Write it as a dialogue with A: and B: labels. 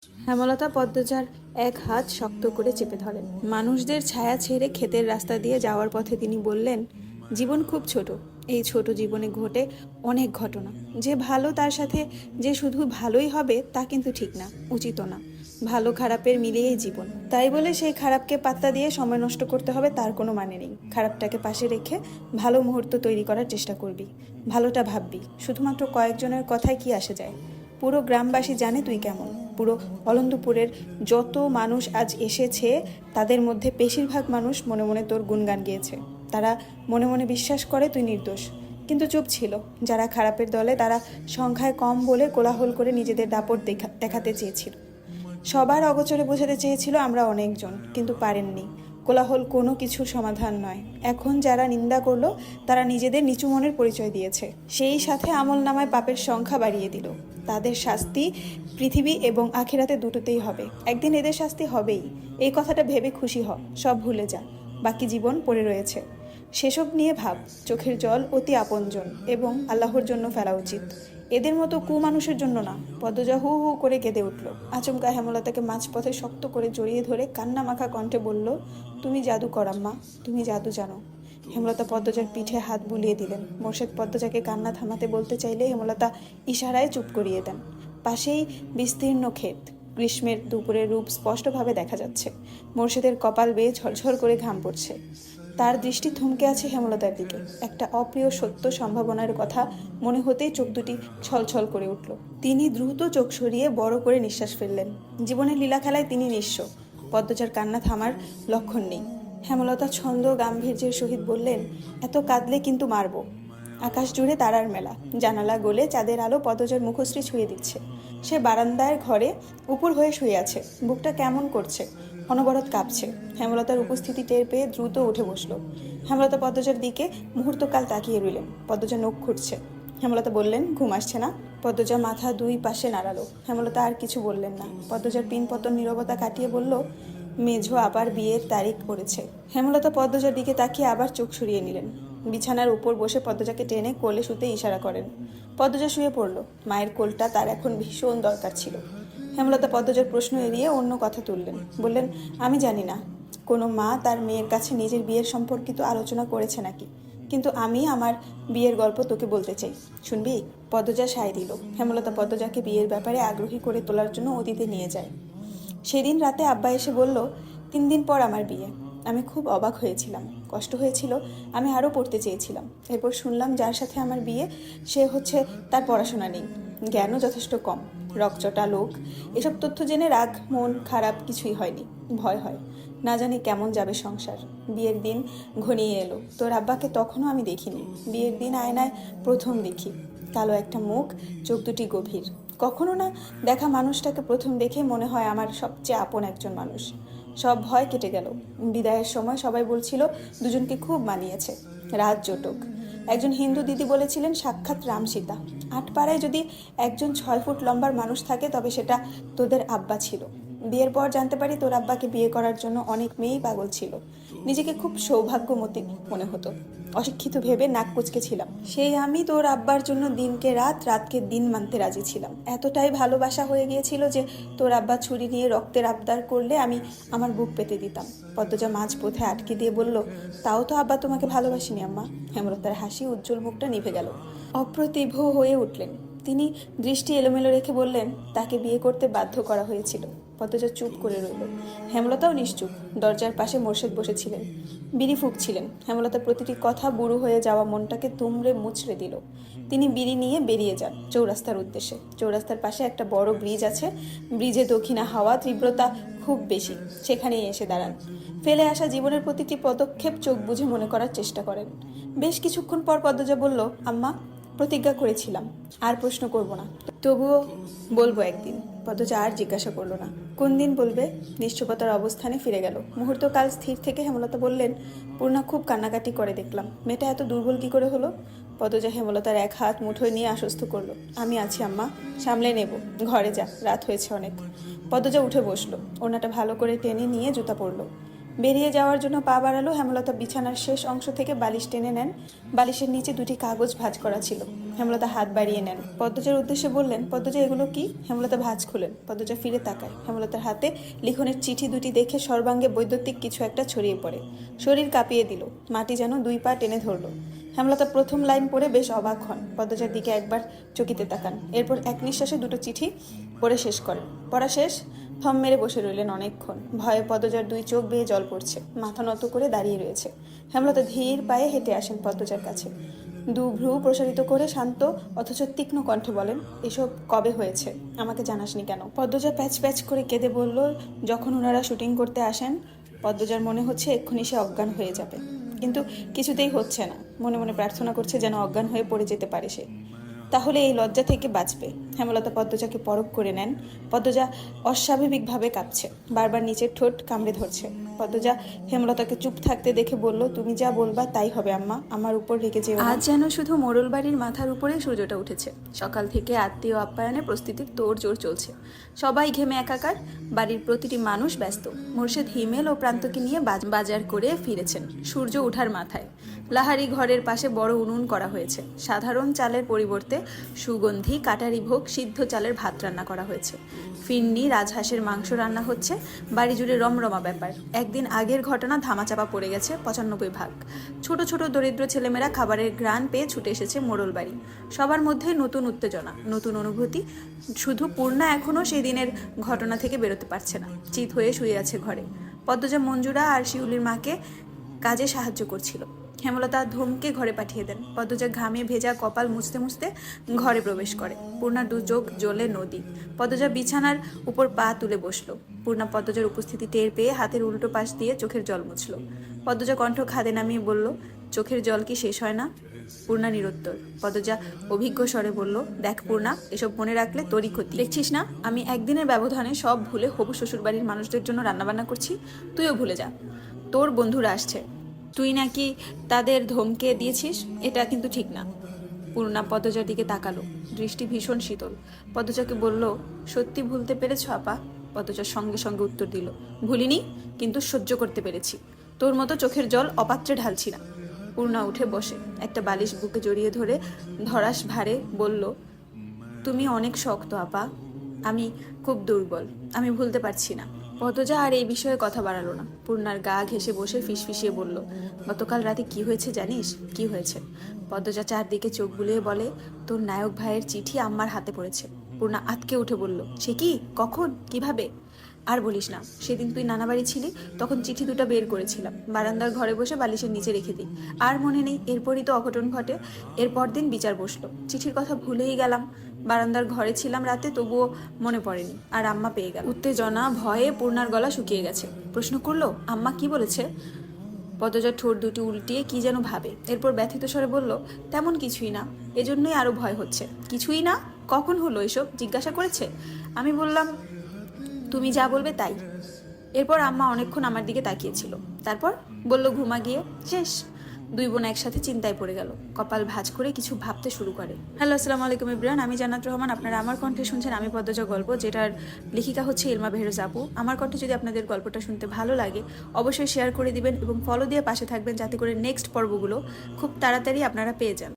A: হেমলতা পদ্মজার এক হাত শক্ত করে চেপে ধরেন। মানুষদের ছায়া ছেড়ে ক্ষেতের রাস্তা দিয়ে যাওয়ার পথে তিনি বললেন, জীবন খুব ছোট। এই ছোট জীবনে ঘটে অনেক ঘটনা। যে ভালো তার সাথে যে শুধু ভালোই হবে তা কিন্তু ঠিক না, উচিত না। ভালো খারাপের মিলিয়েই জীবন। তাই বলে সেই খারাপকে পাত্তা দিয়ে সময় নষ্ট করতে হবে তার কোনো মানে নেই। খারাপটাকে পাশে রেখে ভালো মুহূর্ত তৈরি করার চেষ্টা করবি, ভালোটা ভাববি। শুধুমাত্র কয়েকজনের কথায় কি আসে যায়? পুরো গ্রামবাসী জানে তুই কেমন। পুরো অলন্দপুরের যত মানুষ আজ এসেছে তাদের মধ্যে বেশিরভাগ মানুষ মনে মনে তোর গুণগান গেয়েছে। তারা মনে মনে বিশ্বাস করে তুই নির্দোষ, কিন্তু চুপ ছিল। যারা খারাপের দলে তারা সংখ্যায় কম বলে কোলাহল করে নিজেদের দাপট দেখাতে চেয়েছিল। সবার অগোচরে বোঝাতে চেয়েছিল আমরা অনেকজন, কিন্তু পারেননি। কোলাহল কোনো কিছুর সমাধান নয়। এখন যারা নিন্দা করলো তারা নিজেদের নিচু মনের পরিচয় দিয়েছে, সেই সাথে আমলনামায় পাপের সংখ্যা বাড়িয়ে দিল। তাদের শাস্তি পৃথিবী এবং আখিরাতে দুটোতেই হবে। একদিন এদের শাস্তি হবেই, এই কথাটা ভেবে খুশি হ। সব ভুলে যা, বাকি জীবন পড়ে রয়েছে। সেসব নিয়ে ভাব। চোখের জল অতি আপনজন এবং আল্লাহর জন্য ফেলা উচিত, এদের মতো কুমানুষের জন্য না। পদ্মজা হু হু করে কেঁদে উঠল। আচমকা হেমলতাকে মাঝপথে শক্ত করে জড়িয়ে ধরে কান্না মাখা কণ্ঠে বলল, তুমি জাদু করাম্মা, তুমি জাদু জানো। হেমলতা পদ্মজার পিঠে হাত বুলিয়ে দিলেন। মোর্শেদ পদ্মজাকে কান্না থামাতে বলতে চাইলে হেমলতা ইশারায় চুপ করিয়ে দেন। পাশেই বিস্তীর্ণ ক্ষেত, গ্রীষ্মের দুপুরের রূপ স্পষ্টভাবে দেখা যাচ্ছে। মোর্শেদের কপাল বেয়ে ঝরঝর করে ঘাম পড়ছে। তার দৃষ্টি থমকে আছে হেমলতার দিকে। একটা অপ্রিয় সত্য সম্ভাবনার কথা মনে হতেই চোখ দুটি ছলছল করে উঠল। তিনি দ্রুত চোখ সরিয়ে বড় করে নিঃশ্বাস ফেললেন। জীবনের লীলা খেলায় তিনি নিঃস্ব। পদ্মজার কান্না থামার লক্ষণ নেই। হেমলতা ছন্দ গাম্ভীর্যের সহিত বললেন, এত কাঁদলে কিন্তু মারব। আকাশ জুড়ে তারার মেলা। জানালা গলে চাঁদের আলো পদ্মজার মুখশ্রী ছুঁয়ে দিচ্ছে। সে বারান্দায় ঘরে উপর হয়ে শুয়ে আছে। বুকটা কেমন করছে, অনবরত কাঁপছে। হেমলতার উপস্থিতি টের পেয়ে দ্রুত উঠে বসল। হেমলতা পদ্মজার দিকে মুহূর্তকাল তাকিয়ে রইলেন। পদ্মজা নখ খুঁটছে। হেমলতা বললেন, ঘুম আসছে না? পদ্মজা মাথা দুই পাশে নাড়ালো। হেমলতা আর কিছু বললেন না। পদ্মজার পিনপতন নীরবতা কাটিয়ে বলল, মেঝো আবার বিয়ের তারিখ পড়েছে। হেমলতা পদ্মজার দিকে তাকিয়ে আবার চোখ সরিয়ে নিলেন। বিছানার উপর বসে পদ্মজাকে টেনে কোলে শুতে ইশারা করেন। পদ্মজা শুয়ে পড়ল। মায়ের কোলটা তার এখন ভীষণ দরকার ছিল। হেমলতা পদ্মজার প্রশ্ন এড়িয়ে অন্য কথা তুললেন। বললেন, আমি জানি না কোনো মা তার মেয়ের কাছে নিজের বিয়ের সম্পর্কিত আলোচনা করেছে নাকি, কিন্তু আমি আমার বিয়ের গল্প তোকে বলতে চাই, শুনবি? পদ্মজা সায় দিল। হেমলতা পদ্মজাকে বিয়ের ব্যাপারে আগ্রহী করে তোলার জন্য অতীতে নিয়ে যায়। সেদিন রাতে আব্বা এসে বলল, 3 দিন পর আমার বিয়ে। আমি খুব অবাক হয়েছিলাম, কষ্ট হয়েছিল। আমি আরও পড়তে চেয়েছিলাম। এরপর শুনলাম যার সাথে আমার বিয়ে সে হচ্ছে, তার পড়াশোনা নেই, জ্ঞানও যথেষ্ট কম, রকচটা লোক। এসব তথ্য জেনে রাগ, মন খারাপ কিছুই হয়নি। ভয় হয়, না জানি কেমন যাবে সংসার। বিয়ের দিন ঘনিয়ে এলো। তোর আব্বাকে তখনও আমি দেখিনি। বিয়ের দিন আয়নায় প্রথম দেখি, কালো একটা মুখ, চোখ দুটি গভীর। কখনো না দেখা মানুষটাকে প্রথম দেখে মনে হয় আমার সবচেয়ে আপন একজন মানুষ। সব ভয় কেটে গেল। বিদায়ের সময় সবাই বলছিল দুজনকে খুব মানিয়েছে। রাত জটক। একজন হিন্দু দিদি বলেছিলেন, সাক্ষাৎ রাম সীতা। 8 পাড়ায় যদি একজন 6 ফুট লম্বার মানুষ থাকে তবে সেটা তোদের আব্বা ছিল। বিয়ের পর জানতে পারি তোর আব্বাকে বিয়ে করার জন্য অনেক মেয়েই পাগল ছিল। নিজেকে খুব সৌভাগ্যমতী মনে হতো। অশিক্ষিত ভেবে নাক কুচকেছিলাম। সেই আমি তোর আব্বার জন্য দিনকে রাত, রাতকে দিন মানতে রাজি ছিলাম। এতটাই ভালোবাসা হয়ে গিয়েছিল যে তোর আব্বা ছুরি নিয়ে রক্তের আবদার করলে আমি আমার বুক পেতে দিতাম। পদ্মজা মাঝ পথে আটকে দিয়ে বলল, তাও তো আব্বা তোমাকে ভালোবাসিনি আম্মা। হেমলতার হাসি উজ্জ্বল মুখটা নিভে গেল। অপ্রতিভ হয়ে উঠলেন তিনি। দৃষ্টি এলোমেলো রেখে বললেন, তাকে বিয়ে করতে বাধ্য করা হয়েছিল। পদ্মজা চুপ করে রইল। হেমলতাও নিশ্চুপ। দরজার পাশে মোর্শেদ বসেছিলেন, বিড়ি ফুঁকছিলেন। হেমলতা প্রতিটি কথা বুড়ো হয়ে যাওয়া মনটাকে দুমড়ে মুচড়ে দিল। তিনি বিড়ি নিয়ে বেরিয়ে যান চৌরাস্তার উদ্দেশ্যে। চৌরাস্তার পাশে একটা বড় ব্রিজ আছে। ব্রিজে দক্ষিণা হাওয়া তীব্রতা খুব বেশি। সেখানেই এসে দাঁড়ান। ফেলে আসা জীবনের প্রতিটি পদক্ষেপ চোখ বুঝে মনে করার চেষ্টা করেন। বেশ কিছুক্ষণ পর পদ্মজা বলল, আম্মা, প্রতিজ্ঞা করেছিলাম আর প্রশ্ন করব না, তবুও বলবো একদিন। পদ্মজা আর জিজ্ঞাসা করলো না। কোন দিন বলবে? নিশ্চুপতার অবস্থানে ফিরে গেল। মুহূর্তকাল স্থির থেকে হেমলতা বললেন, পূর্ণা খুব কান্নাকাটি করে দেখলাম। মেয়েটা এত দুর্বল কি করে হলো? পদ্মজা হেমলতার এক হাত মুঠোয় নিয়ে আশ্বস্ত করলো, আমি আছি আম্মা, সামলে নেব। ঘরে যা, রাত হয়েছে অনেক। পদ্মজা উঠে বসলো। ওনাটা ভালো করে টেনে নিয়ে জুতা পরলো। বেরিয়ে যাওয়ার জন্য পা বাড়ালো। হেমলতা বিছানার শেষ অংশ থেকে বালিশ টেনে নেন। বালিশের নিচে দুটি কাগজ ভাঁজ করা ছিল। হেমলতা হাত বাড়িয়ে নেন। পদ্মজার উদ্দেশ্যে বললেন, পদ্মজা এগুলো কি? হেমলতা ভাঁজ খুলেন। পদ্মজা ফিরে তাকায়। হেমলতার হাতে লিখনের চিঠি দুটি দেখে সর্বাঙ্গে বৈদ্যুতিক কিছু একটা ছড়িয়ে পড়ে। শরীর কাঁপিয়ে দিল। মাটি যেন 2 পা টেনে ধরল। হেমলতা প্রথম লাইন পড়ে বেশ অবাক হন। পদ্মজার দিকে একবার চকিতে তাকান। এরপর এক নিঃশ্বাসে দুটো চিঠি পড়ে শেষ করেন। পড়া শেষ। থম মেরে বসে রইলেন অনেকক্ষণ। ভয়ে পদ্মজার 2 চোখ বেয়ে জল পড়ছে। মাথা নত করে দাঁড়িয়ে রয়েছে। হেমলতা ধীর পায়ে হেঁটে আসেন পদ্মজার কাছে। 2 ভ্রু প্রসারিত করে শান্ত অথচ তীক্ষ্ণ কণ্ঠে বলেন, এসব কবে হয়েছে? আমাকে জানাসনি কেন? পদ্মজা প্যাচ প্যাচ করে কেঁদে বলল, যখন ওনারা শুটিং করতে আসেন। পদ্মজার মনে হচ্ছে এক্ষুনি সে অজ্ঞান হয়ে যাবে, কিন্তু কিছুতেই হচ্ছে না। মনে মনে প্রার্থনা করছে যেন অজ্ঞান হয়ে পড়ে যেতে পারে সে, তাহলে এই লজ্জা থেকে বাঁচবে। হেমলতা পদ্মজাকে পরখ করে নেন। পদ্মজা অস্বাভাবিকভাবে কাঁপছে, বারবার নিচের ঠোঁট কামড়ে ধরছে। পদ্মজা হেমলতাকে চুপ থাকতে দেখে বলল, তুমি যা বলবা তাই হবে আম্মা, আমার উপর রেগে যেও না। আজ যেন শুধু মোড়ল বাড়ির মাথার উপরে সূর্যটা উঠেছে। সকাল থেকে আত্মীয় আপ্যায়নে প্রস্তুতির তোড়জোড় চলছে। সবাই ঘেমে একাকার। বাড়ির প্রতিটি মানুষ ব্যস্ত। মোর্শেদ হিমেল ও প্রান্তকে নিয়ে বাজার করে ফিরেছেন সূর্য ওঠার মাথায়। লাহারি ঘরের পাশে বড় উনুন করা হয়েছে। সাধারণ চালের পরিবর্তে সুগন্ধি কাটারি ভোগ সিদ্ধ চালের ভাত রান্না করা হয়েছে। ফিন্নি রাজহাঁসের মাংস রান্না হচ্ছে। বাড়ি জুড়ে রমরমা ব্যাপার। একদিন আগের ঘটনা ধামাচাপা পড়ে গেছে 95 ভাগ। ছোট ছোট দরিদ্র ছেলেমেয়েরা খাবারের ঘ্রাণ পেয়ে ছুটে এসেছে মোড়ল বাড়ি। সবার মধ্যে নতুন উত্তেজনা, নতুন অনুভূতি। শুধু পূর্ণা এখনও সেই দিনের ঘটনা থেকে বেরোতে পারছে না। চিত হয়ে শুয়ে আছে ঘরে। পদ্মজা মঞ্জুরা আর শিউলির মাকে কাজে সাহায্য করছিল। হেমলতা ধমকে ঘরে পাঠিয়ে দেন। পদ্মজা ঘামে ভেজা কপাল মুছতে মুছতে ঘরে প্রবেশ করে। পূর্ণার 2 চোখ জ্বলে নদী। পদ্মজা বিছানার উপর পা তুলে বসলো। পূর্ণা পদ্মজার উপস্থিতি টের পেয়ে হাতের উল্টো পাশ দিয়ে চোখের জল মুছল। পদ্মজা কণ্ঠ খাদে নামিয়ে বলল, চোখের জল কি শেষ হয় না? পূর্ণা নিরুত্তর। পদ্মজা অভিজ্ঞ স্বরে বলল, দেখ পূর্ণা, এসব মনে রাখলে তোরই ক্ষতি। দেখছিস না আমি একদিনের ব্যবধানে সব ভুলে হবু শ্বশুর বাড়ির মানুষদের জন্য রান্নাবান্না করছি? তুইও ভুলে যা। তোর বন্ধুরা আসছে, তুই নাকি তাদের ধমকে দিয়েছিস। এটা কিন্তু ঠিক না। পূর্ণা পদ্মজার দিকে তাকালো। দৃষ্টি ভীষণ শীতল। পদ্মজাকে বলল, সত্যি ভুলতে পেরেছ আপা? পদ্মজার সঙ্গে সঙ্গে উত্তর দিল, ভুলিনি, কিন্তু সহ্য করতে পেরেছি। তোর মতো চোখের জল অপাত্রে ঢালছি না। পূর্ণা উঠে বসে একটা বালিশ বুকে জড়িয়ে ধরে ধরাস ভারে বলল, তুমি অনেক শক্ত আপা, আমি খুব দুর্বল, আমি ভুলতে পারছি না। পদ্মজা আর এই বিষয়ে কথা বাড়ালো না। পূর্ণার গা ঘেঁষে বসে ফিসফিসিয়ে বলল, গতকাল রাতে কি হয়েছে জানিস? কি হয়েছে? পদ্মজা চারদিকে চোখ বুলিয়ে বলে, তোর নায়ক ভাইয়ের চিঠি আম্মার হাতে পড়েছে। পূর্ণা আতকে উঠে বলল, সে কি? কখন? কিভাবে? আর বলিস না, সেদিন তুই নানা বাড়ি ছিলি, তখন চিঠি 2টা বের করেছিলাম, বারান্দার ঘরে বসে বালিশের নিচে রেখে দিই। আর মনে নেই, এরপরই তো অঘটন ঘটে। এরপর দিন বিচার বসলো। চিঠির কথা ভুলেই গেলাম। বারান্দার ঘরে ছিলাম রাতে, তবুও মনে পড়েনি। আর আম্মা পেয়ে গেল। উত্তেজনা ভয়ে পূর্ণার গলা শুকিয়ে গেছে। প্রশ্ন করলো, আম্মা কি বলেছে? পদ্মজার ঠোঁট দুটি উল্টিয়ে কি যেন ভাবে। এরপর ব্যথিত স্বরে বলল, তেমন কিছুই না, এজন্যই আরো ভয় হচ্ছে। কিছুই না? কখন হলো এসব? জিজ্ঞাসা করেছে? আমি বললাম, তুমি যা বলবে তাই। এরপর আম্মা অনেকক্ষণ আমার দিকে তাকিয়েছিল। তারপর বলল, ঘুমা গিয়ে। শেষ। 2 বোন একসাথে চিন্তায় পড়ে গেল। কপাল ভাঁজ করে কিছু ভাবতে শুরু করে। হ্যালো, আসসালামু আলাইকুম এভরিওয়ান, আমি জান্নাত রহমান। আপনারা আমার কণ্ঠে শুনছেন আমি পদ্মজা গল্প, যেটার লেখিকা হচ্ছে ইলমা বেহরোজ আপু। আমার কণ্ঠে যদি আপনাদের গল্পটা শুনতে ভালো লাগে, অবশ্যই শেয়ার করে দিবেন এবং ফলো দিয়ে পাশে থাকবেন, যাতে করে নেক্সট পর্বগুলো খুব তাড়াতাড়ি আপনারা পেয়ে যান।